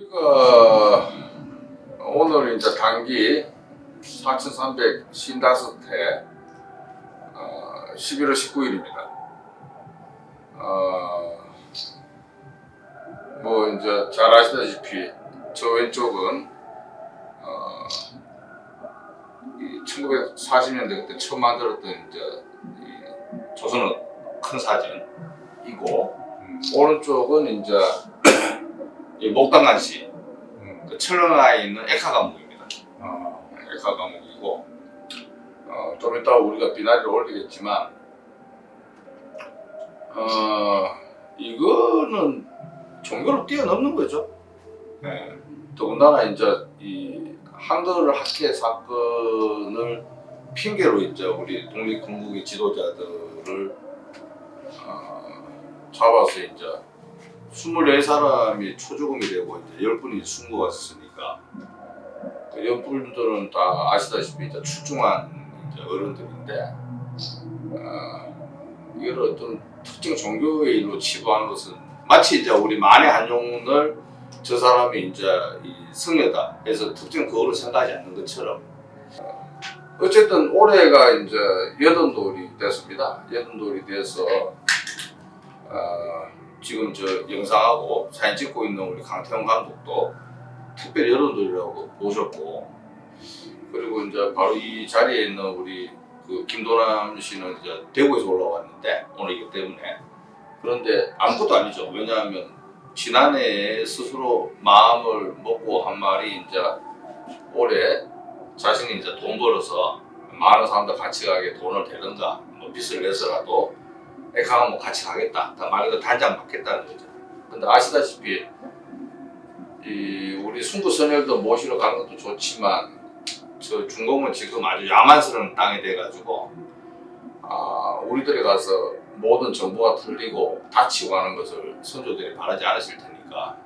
우리가 오늘 이제 단기 4,355회 11월 19일입니다. 뭐 이제 잘 아시다시피 저 왼쪽은 1940년대 그때 처음 만들었던 이제 이 조선의 큰 사진이고 오른쪽은 이제 이 목당간시 그 철렁아에 있는 액화 과목입니다. 액화 과목이고 좀 이따 우리가 비나리를 올리겠지만 이거는 종교를 뛰어넘는 거죠. 네. 더군다나 이제 이 한글 학회 사건을 핑계로 이제 우리 독립건국의 지도자들을 잡아서 이제 24사람이 초죽음이 되고 이제 10분이 숨고 갔으니까 그 10분들은 다 아시다시피 이제 출중한 이제 어른들인데 이걸 어떤 특정 종교의 일로 치부하는 것은 마치 이제 우리 만해 한용운을 저 사람이 이제 이 승려다 해서 특정 그거를 생각하지 않는 것처럼 어쨌든 올해가 이제 여든돌이 됐습니다. 여든돌이 돼서 지금 저 영상하고 사진 찍고 있는 우리 강태형 감독도 특별히 여든돌이라고 모셨고 그리고 이제 바로 이 자리에 있는 우리 그 김도남 씨는 이제 대구에서 올라왔는데 오늘이기 때문에 그런데 아무것도 아니죠. 왜냐하면 지난해에 스스로 마음을 먹고 한 말이 이제 올해 자신이 이제 돈 벌어서 많은 사람들 같이 가게 돈을 대든가 뭐 빚을 내서라도 액화가 뭐 같이 가겠다. 말 그대로 단장 받겠다는 거죠. 근데 아시다시피 이 우리 순구 선열도 모시러 가는 것도 좋지만 저 중공은 지금 아주 야만스러운 땅이 돼가지고 우리들이 가서 모든 정보가 틀리고 다치고 하는 것을 선조들이 바라지 않으실 테니까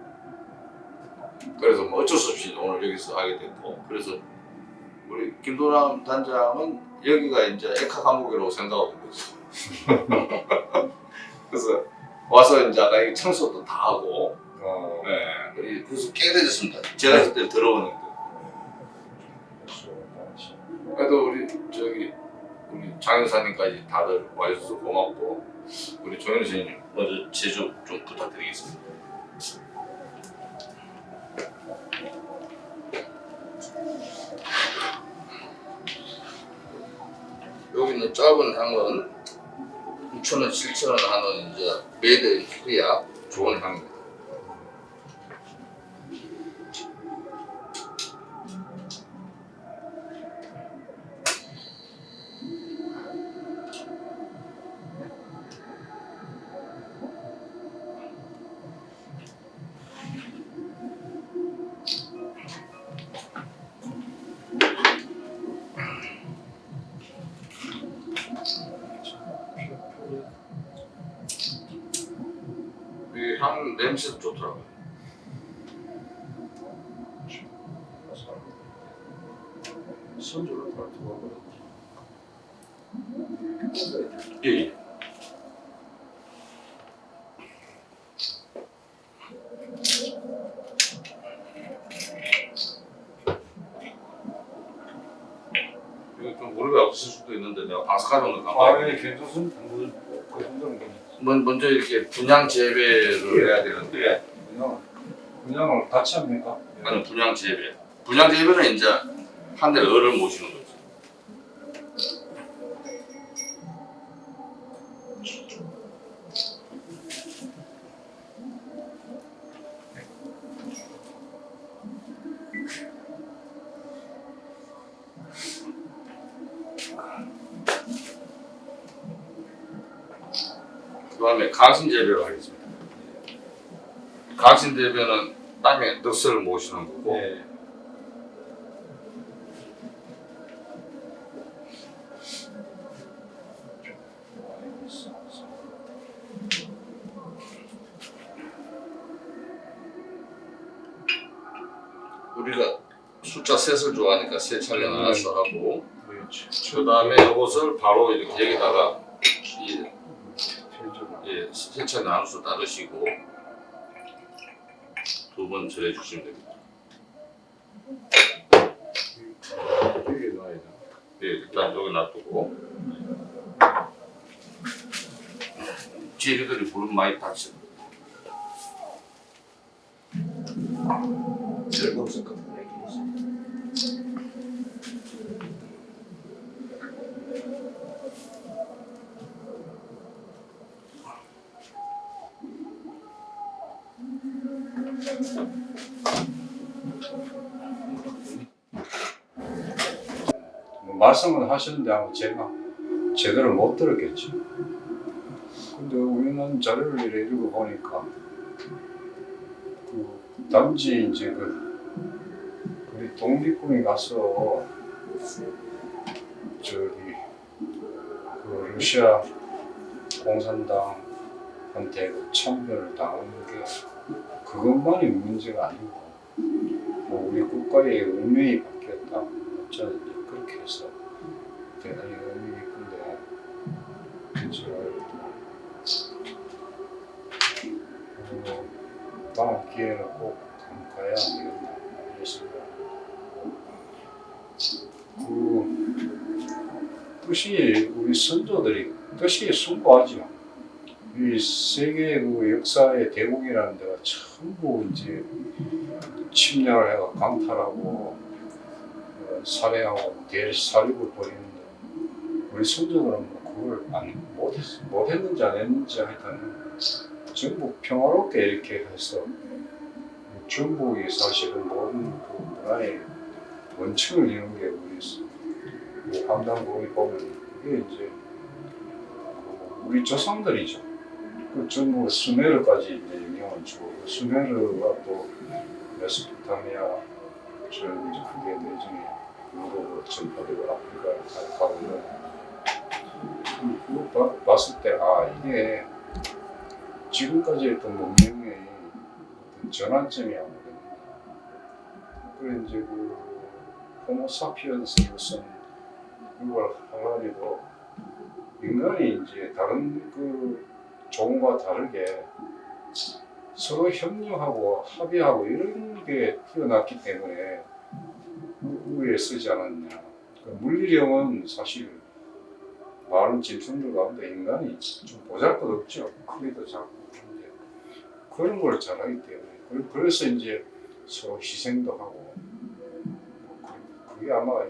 그래서 뭐 어쩔 수 없이 오늘 여기서 하게 됐고 그래서 우리 김도남 단장은 여기가 이제 액화 감옥이라고 생각하고 있거든요. 그래서 와서 이제 아까 청소도 다 하고 네. 그래서 깨끗해졌습니다. 제가 그때 들어오는데 그래도 우리 우리 장현사님까지 다들 와주셔서 고맙고 우리 조현우 선생님 먼저 제조 좀 부탁드리겠습니다. 여기 있는 짧은 향은 6,000원, 7,000원 하는 이제 메이드 인 코리아 좋은 향입니다. 이 향 냄새도 좋더라고요. 선조를 발표하고 예. 이거 좀 오류가 없을 수도 있는데 내가 방석하는 거 아예 괜찮습니다. 그 정도는 먼저 이렇게 분양 재배를 해야 되는데 그냥 같이 합니까? 아니 분양 재배. 분양 재배는 이제 한 대 어를 모시는 거죠. 그 다음에 강신 재배를 하겠습니다. 강신 재배는 땅에 늑설을 모시는 거고 네. 우리가 숫자 셋을 좋아하니까 세 차례 나눠서 하고 그렇지. 그 다음에 이것을 바로 이렇게 여기다가 세 차례 나눠서 따르시고 두 번 전해주시면 됩니다. 여기 놔야 돼. 네, 일단 여기 놔두고 쟤들이 물은 많이 다쳐. 별거 없을 것 같아. 말씀은 하시는데 아마 제가 제대로 못 들었겠지. 근데 우리는 자료를 이렇게 읽어보니까 그 단지 이제 우리 독립군이 가서 저기 그 러시아 공산당한테 그 참전을 당하는 게 그것만이 문제가 아니고 뭐 우리 국가의 운명이 바뀌었다. 저는 이제 그렇게 해서 대단히 의미 깊은데 다음 기회는 꼭 한번 가야 되겠다 이랬습니다. 그 뜻이 우리 선조들이 뜻이 숭고하죠. 이 세계 그 역사의 대국이라는 데가 전부 이제 침략을 해가 강탈하고 살해하고 대살육을 벌이는데 우리 선조들은 뭐 그걸 못했는지 안 했는지 하여튼 전부 평화롭게 이렇게 해서 중국이 사실은 모든 그 문화의 원칙을 이룬 게 우리 황당국이 보면 이게 이제 우리 조상들이죠. 그 전부 수메르까지 이제 영향을 주고 수메르가 또 메소포타미아 이제 그게 내중에 유럽으로 전파되고 아프리카에 가고 그거 봤을 때 이게 지금까지 했던 문명의 어떤 전환점이 아니거든요. 그래 이제 그 호모사피엔스로서는 이걸 하려니도 인간이 이제 다른 그 종과 다르게 서로 협력하고 합의하고 이런 게 태어났기 때문에 우리에 쓰지 않았냐. 그러니까 물리력은 사실 많은 짐승들 가운데 인간이 좀 보잘것없죠. 크기도 작고 그런데 그런 걸 잘하기 때문에 그래서 이제 서로 희생도 하고 그게 아마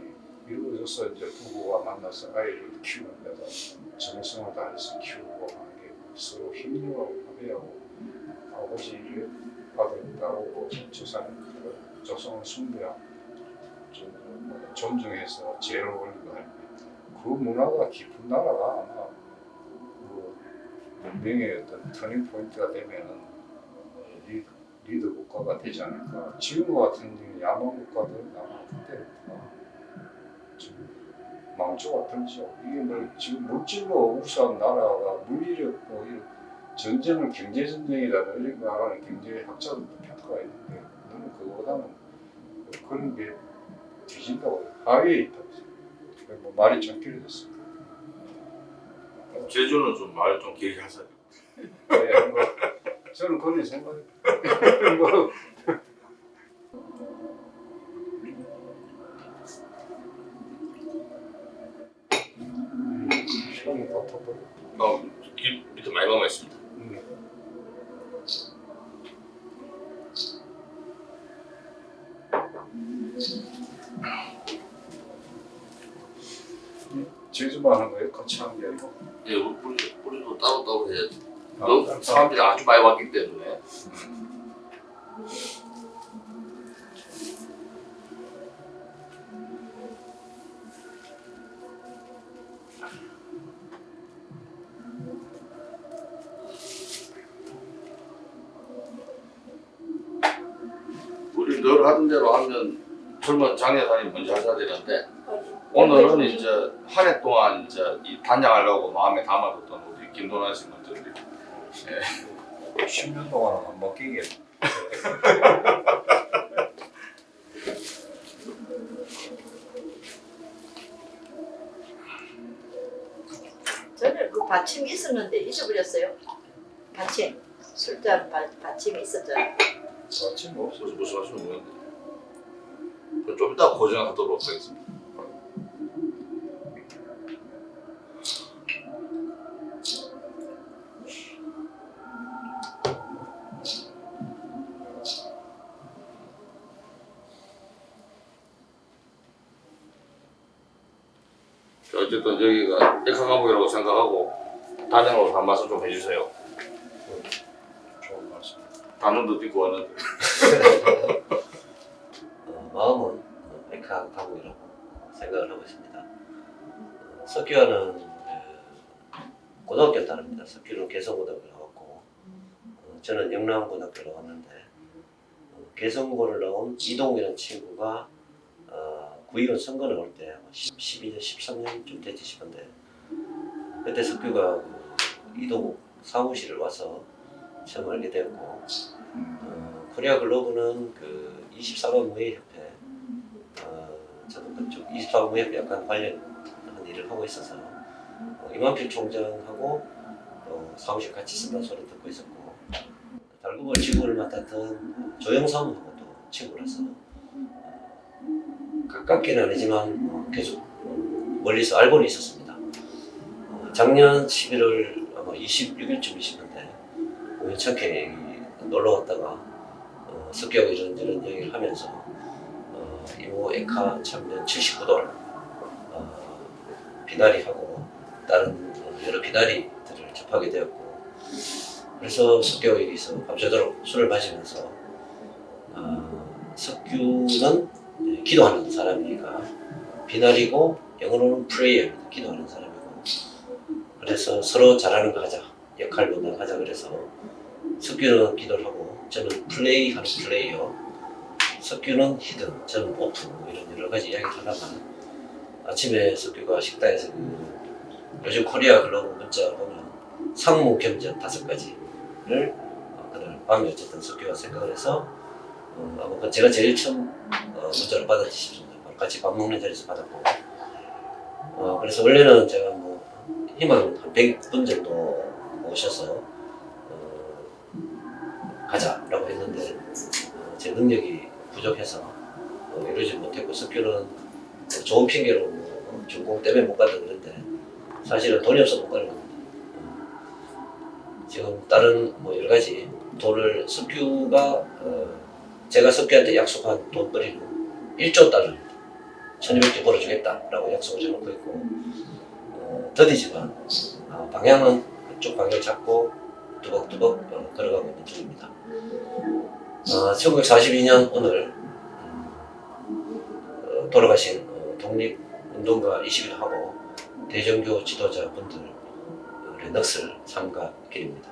이루어져서 이제 부부가 만나서 아이를 키우는데도 정성을 다해서 키우고 하는 게 서로 협력하고 합의하고 아버지 아들 따오고 조상을 숭배하고 존중해서 제를 올리고 하는 그 문화가 깊은 나라가 아마 그 문명의 어떤 터닝 포인트가 되면은 리더 국가가 되지 않을까. 지금과 같은 야만 국가들은 아마 그때부터 지금 망조가 들죠. 이게 뭐 지금 물질로 우수한 나라가 물리력 뭐 전쟁을 경제 전쟁이라는 이런 거 하는 경제 학자들도 평가가 있는데 너는 그거보다는 그런 게 뒤진다고 하위에 있다고. 뭐 말이 좀 길어졌습니다. 제주는 좀 말 좀 길게 하세요. 네, 뭐 저는 그런 생각이 뭐 시간이 다 터버려. 밑에 많이 남아있습니다. 제주만 하는 거예요? 같이 하는 게 아니고? 예, 우리도 따로따로 해야지. 사람들이 아주 많이 왔기 때문에. 우리 늘 하던 대로 하면 젊은 장례사님 먼저 하셔야 되는데 오늘은 이제 한 해 동안 이제 이 단장하려고 마음에 담아뒀던 우리 김도나 씨 먼저 드리고. 예. 10년 동안은 안 바뀌게. 저는 그 받침이 있었는데 잊어버렸어요. 받침 술잔 받침이 있었잖아요. 아침 뭐 없어. 무슨 말씀이 없는데. 그럼 좀 이따 고정하도록 하겠습니다. 자, 어쨌든 여기가 액화 감옥이라고 생각하고 단행으로 한 말씀 좀 해주세요. 좋은 말씀. 단원도 듣고 왔는데. 마음은 백화 감옥이라고 생각을 하고 있습니다. 석규와는 고등학교 다릅니다. 석규는 개성고등학교 나왔고 저는 영남고등학교 나왔는데 개성고를 나온 이동이라는 친구가 구의원 선거 나올 때 12년, 13년쯤 됐지 싶은데 그때 석규가 이동욱 사무실을 와서 처음 알게 되었고 코리아 글로브는 그 24번 무예협회 저도 그쪽 24번 무예협회 약간 관련한 일을 하고 있어서 이만필 총장하고 사무실 같이 쓴다는 소리 듣고 있었고 달구벌 지구를 맡았던 조영삼하고도 친구라서 가깝게는 아니지만 계속 멀리서 알고는 있었습니다. 작년 11월 아마 26일쯤이시는데 우연찮게 놀러 갔다가 석규하고 이런 얘기를 하면서 이모 에카 참년 79돌 비나리하고 다른 여러 비나리들을 접하게 되었고 그래서 석규하고 여기서 밤새도록 술을 마시면서 석규는 기도하는 사람이니까 비나리고 영어로는 프레이어입니다. 기도하는 사람이고 그래서 서로 잘하는 거 하자 역할 분담하자 그래서 석규는 기도를 하고 저는 플레이하는 플레이어 석규는 히든 저는 오픈 이런 여러 가지 이야기를 하다가 아침에 석규가 식당에서 요즘 코리아 글로벌 문자 보면 상무 겸전 5가지를 그날 밤에 어쨌든 석규가 생각을 해서 아마 제가 제일 처음 문자를 받았지 싶습니다. 같이 밥 먹는 자리에서 받았고 그래서 원래는 제가 뭐 희망 한 100분 정도 모셔서 가자라고 했는데 제 능력이 부족해서 이루지 못했고 석규는 좋은 핑계로 뭐 전공 때문에 못 간다 그랬는데 사실은 돈이 없어서 못 가는 겁니다. 지금 다른 뭐 여러 가지 돈을 석규가 제가 석규한테 약속한 돈벌이는 1조 달러 1200개 벌어주겠다라고 약속을 해놓고 있고 더디지만 방향은 그쪽 방향을 잡고 뚜벅뚜벅 걸어가고 있는 중입니다. 1942년 오늘 돌아가신 독립운동가이시기도 하고 대전교 지도자분들의 넋을 삼가 길입니다.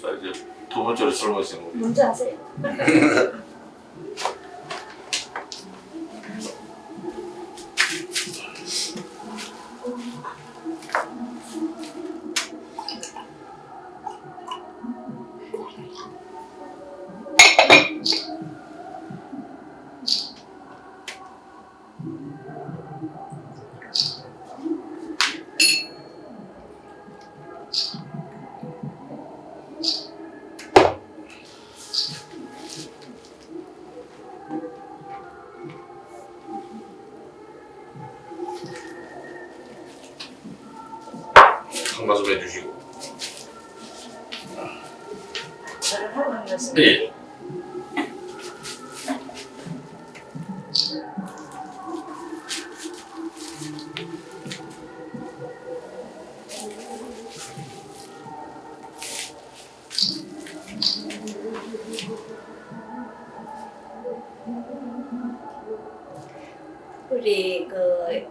자, 이제 두 번째로 설명하시는 우리 먼저 하세요. 한 말씀 해주시고. 저를 하고 한 말씀. 네. 우리 그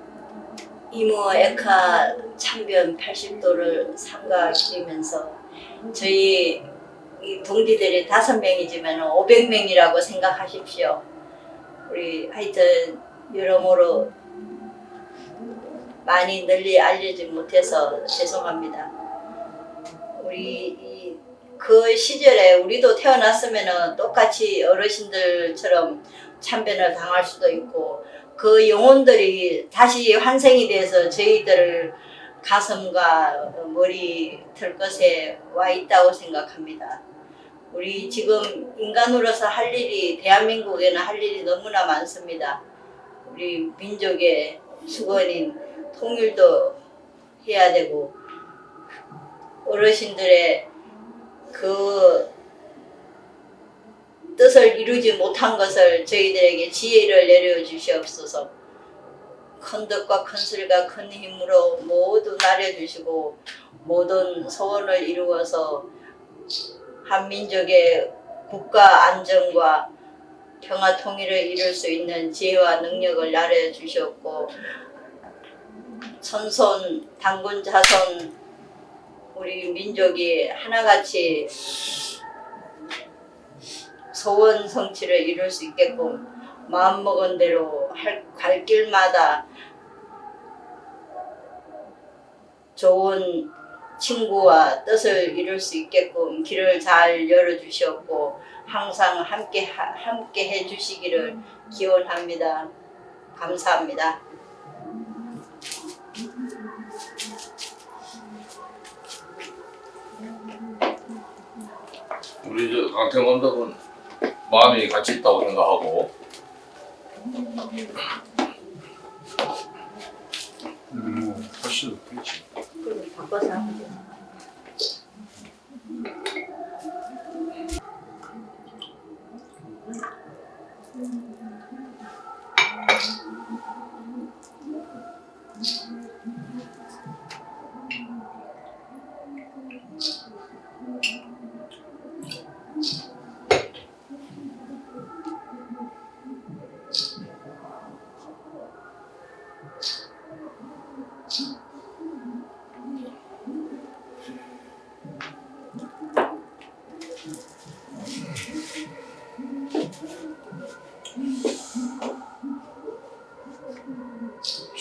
이모 에카 참변 80도를 삼가 기리면서 저희 이 동지들이 5명이지만 500명이라고 생각하십시오. 우리 하여튼 여러모로 많이 널리 알려지 못해서 죄송합니다. 우리 그 시절에 우리도 태어났으면 똑같이 어르신들처럼 참변을 당할 수도 있고 그 영혼들이 다시 환생이 돼서 저희들 가슴과 머리 털것에 와 있다고 생각합니다. 우리 지금 인간으로서 할 일이 대한민국에는 할 일이 너무나 많습니다. 우리 민족의 수건인 통일도 해야 되고 어르신들의 그 뜻을 이루지 못한 것을 저희들에게 지혜를 내려 주시옵소서. 큰 덕과 큰 소리가 큰 힘으로 모두 나려주시고 모든 소원을 이루어서 한민족의 국가 안정과 평화 통일을 이룰 수 있는 지혜와 능력을 나려주셨고 선손 단군 자손 우리 민족이 하나같이 소원 성취를 이룰 수 있게끔 마음먹은 대로 갈 길마다 좋은 친구와 뜻을 이룰 수 있게끔 길을 잘 열어주셨고 항상 함께 해주시기를 기원합니다. 감사합니다. 우리 저 강태형 감독은 마음이 같이 있다고 생각하고 훨씬 더 그렇지. 그럼 바꿔서 하면 돼요.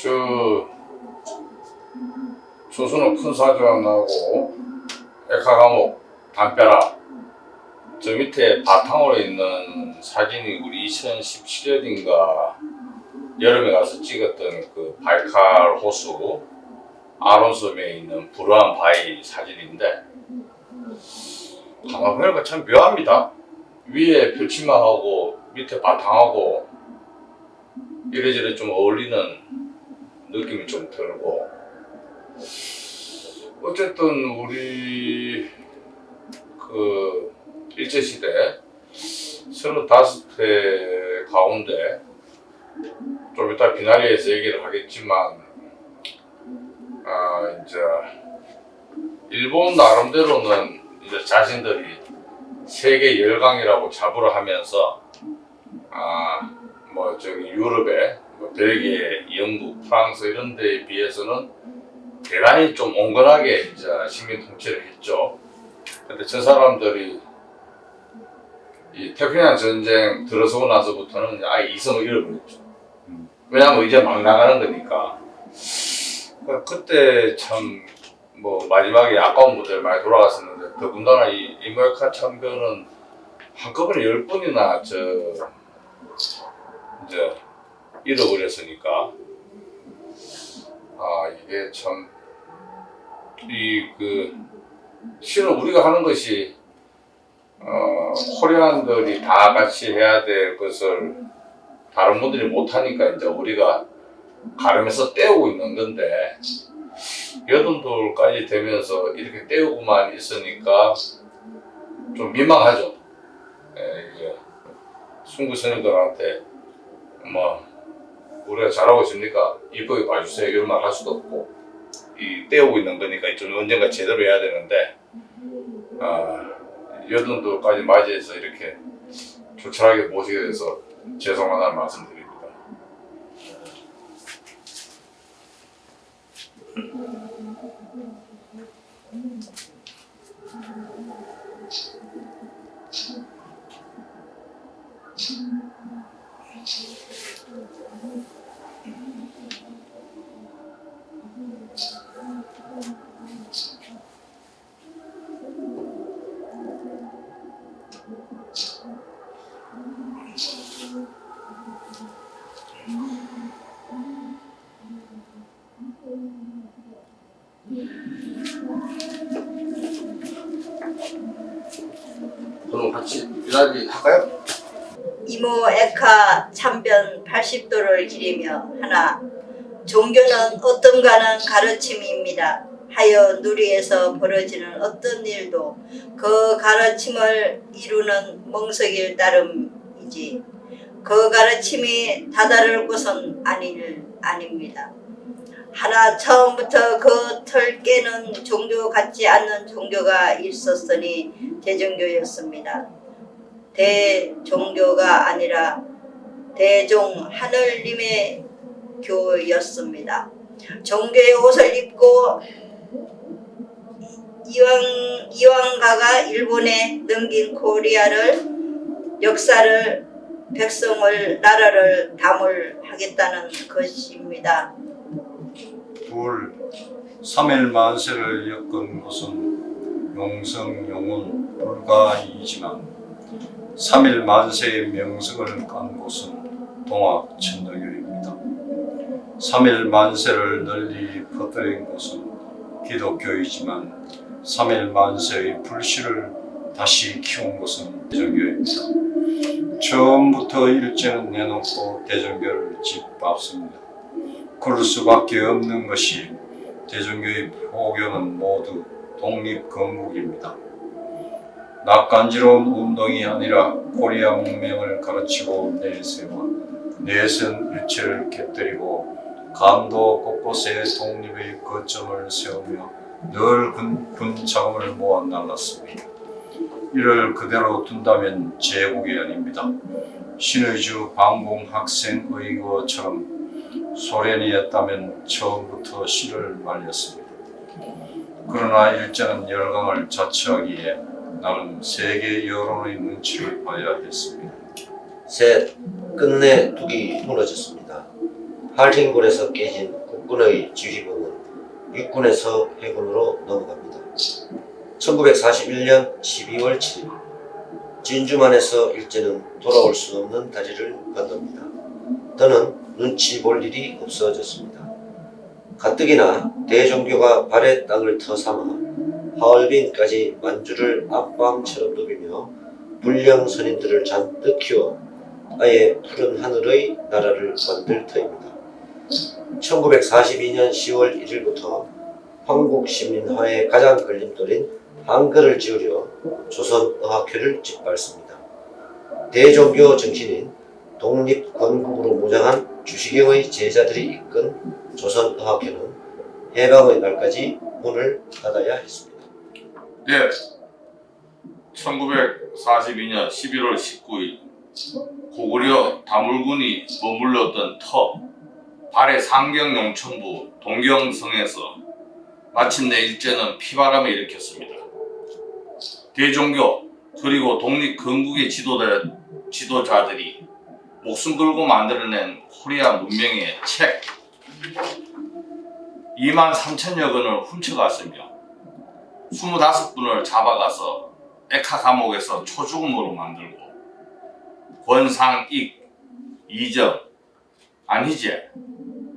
저 조선업 큰 사전 나오고 에카 감옥 담벼락 저 밑에 바탕으로 있는 사진이 우리 2017년인가 여름에 가서 찍었던 그 바이칼 호수 아론섬에 있는 불우한 바위 사진인데 가만 보니까 참 묘합니다. 위에 펼침망하고 밑에 바탕하고 이래저래 좀 어울리는 느낌이 좀 들고 어쨌든 우리 그 일제시대 35회 가운데 좀 이따 비나리에서 얘기를 하겠지만 이제 일본 나름대로는 이제 자신들이 세계 열강이라고 자부를 하면서 뭐 저기 유럽에 뭐 벨기에, 영국, 프랑스 이런 데에 비해서는 대단히 좀 온건하게 이제 식민 통치를 했죠. 근데 저 사람들이 이 태평양 전쟁 들어서고 나서부터는 아예 이성을 잃어버렸죠. 왜냐면 이제 막 나가는 거니까. 그때 참 뭐 마지막에 아까운 분들 많이 돌아갔었는데 더군다나 이 이모에카 참변은 한꺼번에 10번이나 이제 잃어버렸으니까 이게 참 실은 우리가 하는 것이 코리안들이 다 같이 해야 될 것을 다른 분들이 못하니까 이제 우리가 가름해서 떼우고 있는 건데 여든돌까지 되면서 이렇게 떼우고만 있으니까 좀 민망하죠. 이제 순구 선생님들한테 뭐 우리가 잘하고 있으니까 이쁘게 봐주세요 이런 말 할 수도 없고 이 떼우고 있는 거니까 좀 언젠가 제대로 해야 되는데 여든돌까지 맞이해서 이렇게 조촐하게 모시게 돼서 죄송하다는 말씀드립니다. 그럼 같이 비나리 할까요? 이모 에카 참변 80도를 기리며 하나 종교는 어떤가는 가르침입니다. 하여 누리에서 벌어지는 어떤 일도 그 가르침을 이루는 멍석일 따름이지 그 가르침이 다다를 것은 아닙니다. 하나 처음부터 그 털 깨는 종교 같지 않는 종교가 있었으니 대종교였습니다. 대종교가 아니라 대종 하늘님의 교였습니다. 종교의 옷을 입고 이왕가가 일본에 넘긴 코리아를 역사를 백성을 나라를 담을하겠다는 것입니다. 둘, 3일 만세를 엮은 것은 용성 용은 불가이지만 3일 만세의 명성을 깐 곳은 동학 천주교입니다. 3일 만세를 널리 퍼뜨린 곳은 기독교이지만 3일 만세의 불씨를 다시 키운 곳은 대종교입니다. 처음부터 일제는 내놓고 대종교를 짓밟습니다. 그럴 수밖에 없는 것이 대종교의 포교는 모두 독립건국입니다. 낯간지러운 운동이 아니라 코리아 문명을 가르치고 내선 일체를 깨뜨리고 강도 곳곳에 독립의 거점을 세우며 늘 군 자금을 모아 날랐습니다. 이를 그대로 둔다면 제국이 아닙니다. 신의주 방공학생의거처럼 소련이었다면 처음부터 씨를 말렸습니다. 그러나 일제는 열강을 자처하기에 나름 세계 여론의 눈치를 봐야 했습니다. 셋, 끝내 둑이 무너졌습니다. 할진군에서 깨진 국군의 지휘봉은 육군에서 해군으로 넘어갑니다. 1941년 12월 7일 진주만에서 일제는 돌아올 수 없는 다리를 건넙니다. 더는 눈치 볼 일이 없어졌습니다. 가뜩이나 대종교가 발의 땅을 터삼아 하얼빈까지 만주를 앞밤처럼 누비며 불량 선인들을 잔뜩 키워 아예 푸른 하늘의 나라를 만들 터입니다. 1942년 10월 1일부터 황국시민화의 가장 걸림돌인 한글을 지으려 조선어학회를 짓밟습니다. 대종교 정신인 독립건국으로 무장한 주시경의 제자들이 이끈 조선어학회는 해방의 날까지 문을 닫아야 했습니다. 네. 1942년 11월 19일 고구려 다물군이 머물렀던 터 발해 상경용천부 동경성에서 마침내 일제는 피바람을 일으켰습니다. 대종교 그리고 독립건국의 지도자들이 목숨 걸고 만들어낸 코리아 문명의 책 2만 3천여 권을 훔쳐갔으며 25분을 잡아가서 에카 감옥에서 초죽음으로 만들고 권상익, 이정, 안희재,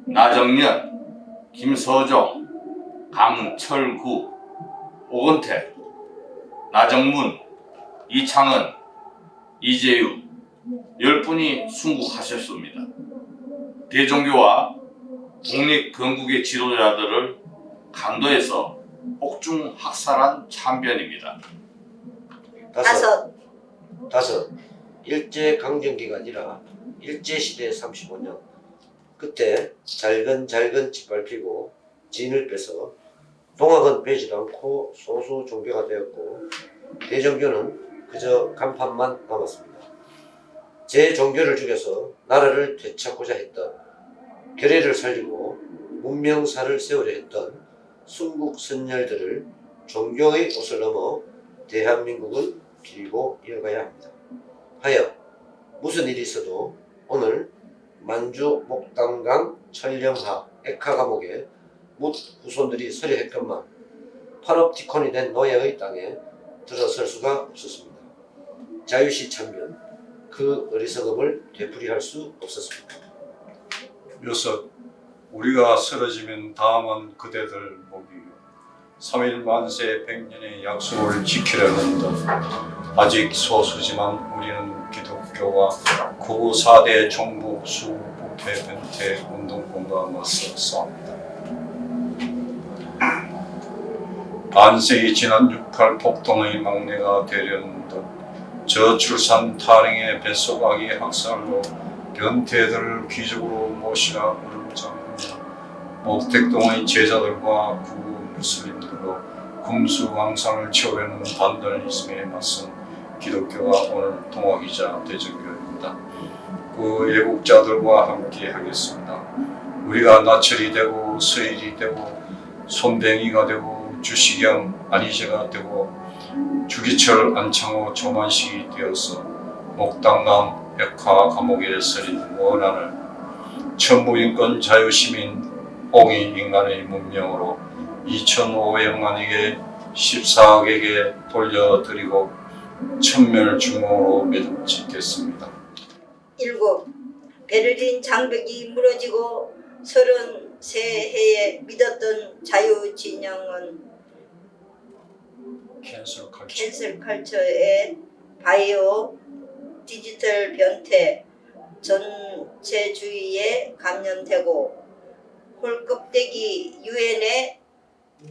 나정년, 김서정, 강철구, 오건태, 나정문, 이창은, 이재유 10분이 순국하셨습니다. 대종교와 독립건국의 지도자들을 간도해서 옥중 학살한 참변입니다. 다섯 일제강점기가 일제시대 35년 그때 잘근 짓밟히고 진을 빼서 동학은 빼지도 않고 소수 종교가 되었고 대종교는 그저 간판만 남았습니다. 제 종교를 죽여서 나라를 되찾고자 했던 결의를 살리고 문명사를 세우려 했던 순국 선열들을 종교의 옷을 넘어 대한민국을 기리고 이어가야 합니다. 하여 무슨 일이 있어도 오늘 만주 목담강 천령하 액화 감옥에 묻 후손들이 서려했건만 판옵티콘이 된 노예의 땅에 들어설 수가 없었습니다. 자유시 참변 그 어리석음을 되풀이할 수 없었습니다. 묘석 우리가 쓰러지면 다음은 그대들 목이요 3일 만세 100년의 약속을 지키려는 듯 아직 소수지만 우리는 기독교와 구 4대 종북 수부패 변태 운동권과 맞서 싸웁니다. 안색이 지난 6.8 폭동의 막내가 되려는 듯 저출산 탈행의 뱃속아기 학살로 변태들을 귀족으로 모시라 으름장하며 목택동의 제자들과 구구 무슬림들로 금수강산을 치우려는 반달리즘에 맞선 기독교가 오늘 동학이자 대전교회입니다. 그 애국자들과 함께 하겠습니다. 우리가 나철이 되고 서일이 되고 손뱅이가 되고 주시경 안희재가 되고 주기철 안창호 조만식이 되어서 목담강 액화 감옥에 서린 원한을 천부인권 자유시민 옹이 인간의 문명으로 2,500만에게 14억에게 돌려드리고 천멸중앙으로 매듭 짓겠습니다. 7. 베를린 장벽이 무너지고 33해에 믿었던 자유진영은 캔슬 컬처의 바이오 디지털 변태 전체주의에 감염되고 홀껍데기 유엔의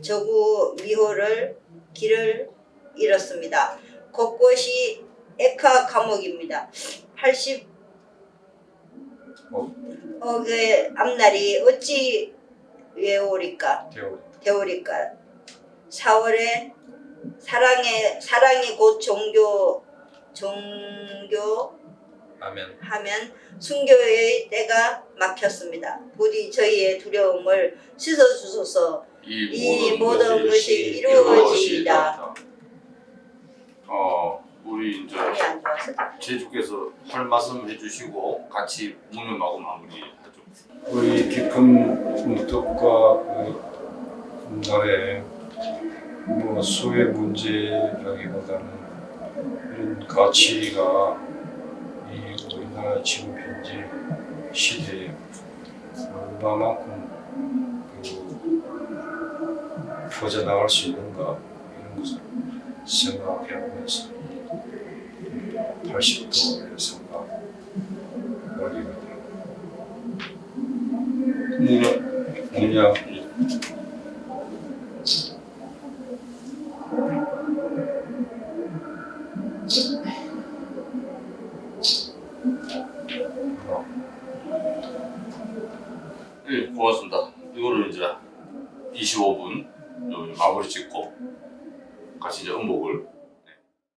저구 미호를 길을 잃었습니다. 곳곳이 액화 감옥입니다. 80억의 앞날이 어찌 되오리까. 4월에 사랑이 곧 종교 하면 순교의 때가 막혔습니다. 부디 저희의 두려움을 씻어주소서. 이 모든 것이 이루어지리라. 우리 이제 제주께서 할 말씀 해주시고 같이 묵념하고 마무리하죠. 우리 깊은 문득과 나의 수의 문제라기보다는 이런 가치가 이 우리나라 지금 현재 시대에 얼마만큼 퍼져나갈 수 있는가 이런 것을 생각해보면서 80도의 생각을 하게 됩니다. 네, 고맙습니다. 이거를 이제 25분 마무리 짓고 같이 이제 음복을